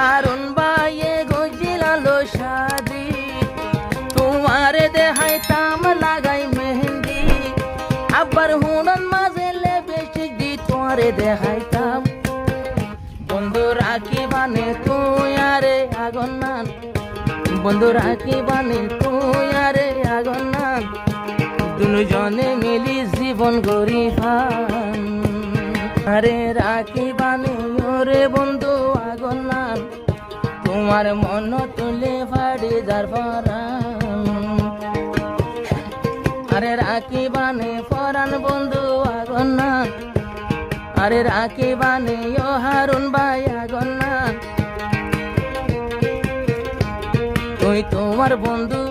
হারুন ভাইয়ে গজিলালো শাদি, তোমারে দেখাইতাম লাগাই মেহেন্দি, আবার হুনন মাঝে লিপস্টিক দি তোমারে দেখাইতাম। বন্ধু রাখি বানে তুই আরে আগুন নান, বন্ধু রাখি বানে তুই আরে আগুন নান, দুজনে মিলি জীবন গড়ি ফান। আরে রাখি বানে ওরে বন্ধু আগুন নান, তোমার মন তুলে ফাড়ি যার পরাণ। আরে রাখি বানে পরাণ বন্ধু আগুন নান, আরে রাখি বানে ও হারুন ভাই আগুন নান। তুই তোমার বন্ধু,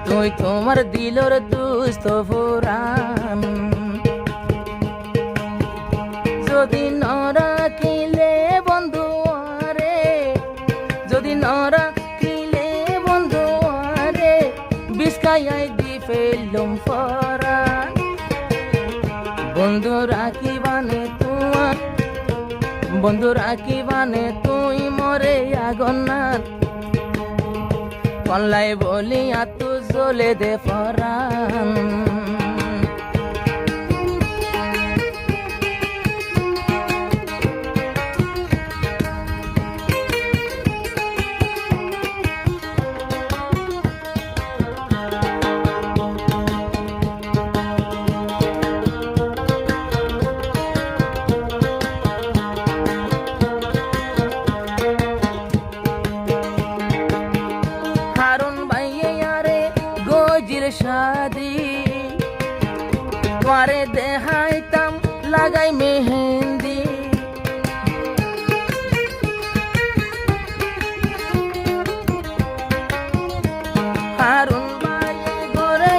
তুই তোমার দিলর দুস্থ ফুরান, যদি নরাখিলে বন্ধু আরে, যদি নরাখিলে বন্ধু আরে, বিস্কায়াই দি ফেললুম ফরান। বন্ধু রাখি বানে তোমার, বন্ধু রাখি বানে তুই মরে আগুন নান, কল্লাই বলি আতু জ্বলে দে পরাণ। শাদি তোমারে দেখাইতাম লাগাই মেহেন্দি, হারুন ভাইয়ে গোরে,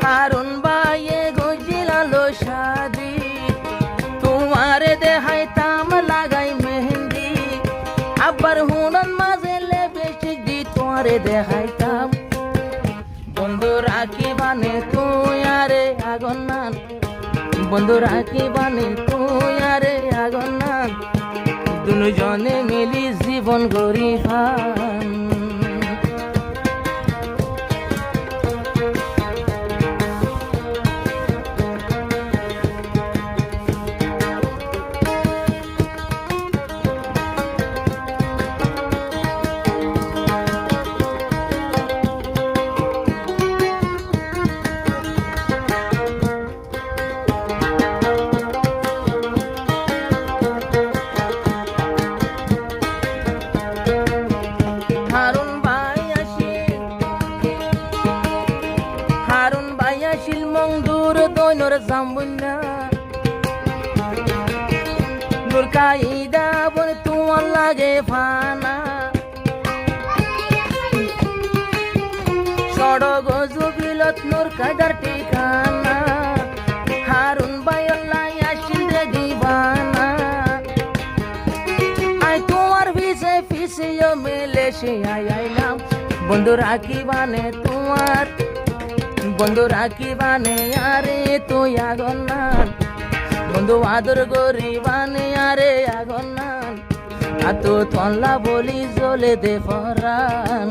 হারুন ভাইয়ে গজিলালো শাদি, তোমারে দেখাইতাম লাগাই মেহেন্দি, আবার হুনন মাঝে লিপস্টিক দি তোমারে দেখাইতাম। বন্ধু রাখি বানে তুই আরে আগুন নান, বন্ধু রাখি বানে তুই আরে আগুন নান, দুজনে মিলি জীবন গড়ি ফান। শিলমংদুর দৈনর জাম্বুন্না নূর কাইদা বন তোমার লাগে ফানা, সড়ক জুবিলত নূর কায়দার ঠিকানা, হারুন ভাইয়াল্লাই আসিল রে দিবানা। আই তোমার পিছে পিছে মেলে সে আইলাম, বন্ধু রাখি বানে তোমার, বন্ধু রাখি বানে আরে তুই আগুন নান, বন্ধু আদর গরি বানে আরে আগুন নান, আতো তল্লা বলি জ্বলে দে পরাণ।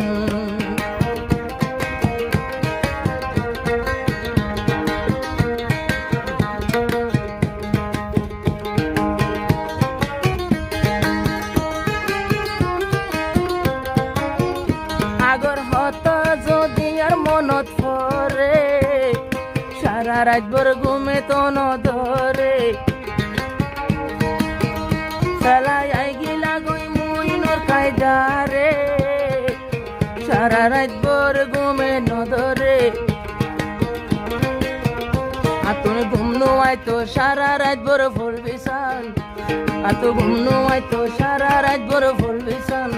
আগর হতা যদি আর মনত পরে, সারা রাতভর ঘুমে তো নধরে, চালাই আই গিলা গই মুই নর কায়দারে, সারা রাতভর ঘুমে নধরে, আতুন ঘুমনু আইতো সারা রাতভর ফুল বিছান, আতু ঘুমনু আইতো সারা রাতভর ফুল বিছান,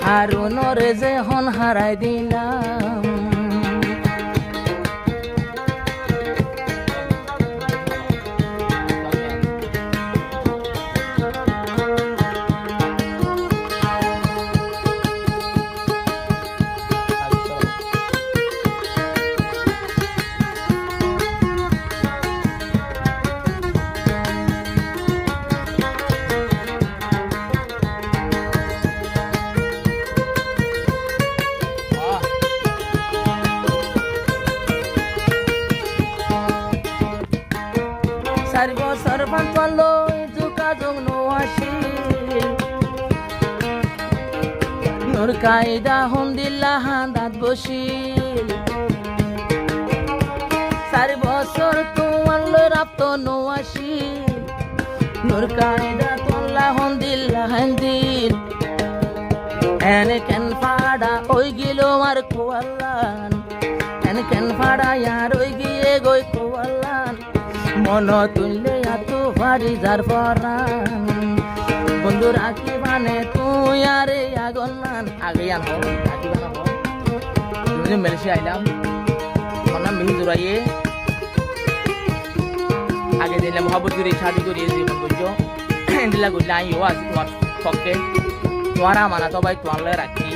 হারুনরে যে হন হারাই দিলাম। কায়দা হন্দিল্লা হাঁদাত বসিল 4 বছর তোমার লই রাপ্ত নোয়াশিল নূর কায়দা তোল্লা হন্দিল্লা হান্দিল এনে কেন ফাড়া ওই গিল আর কোয়াল্লান এনে কেন ফাড়া ইয়ার ওই গিয়ে গই কোয়াল্লান মন তুললে এত ভারী যার পরান বন্ধু রাখি বানে তুই আরে আগনান আগে আনো রাখি বানাবো তুমি মেলসি আইলাম তোমার নাম মিহি জোড়াইয়ে আগে দিলে মহাবত করে শাদি করিয়ে জীবন করছো দিলা করলে আইও আজ তোমার পক্ষে তোমার মানা তো ভাই তোমার লয় রাখি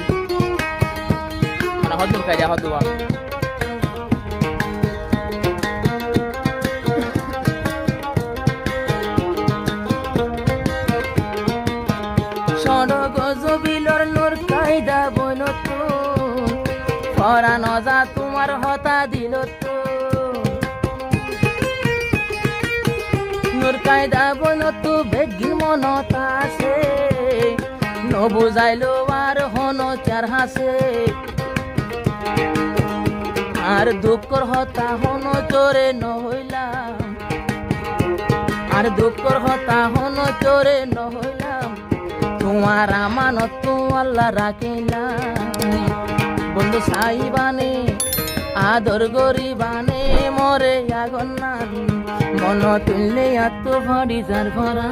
মানে হদুর কাজা হদুয়া সড়ক জবিলর নূর কায়দা বইল তো ফরা নজা তোমার হতা দিল তো নূর কায়দা বইল তো বেগিন মনত আছে নবুজাইলো আর হন চার হাসে আর দুঃখর হতা হন চোরে নহইলাম আর দুঃখর হতা হন চোরে নহইলাম তোমার আমানত তো আল্লাহ রাখিলাম বন্ধু সাইবানে আদর গরিবানে মরে আগনান মন তুললে এত ভারী যার ভরা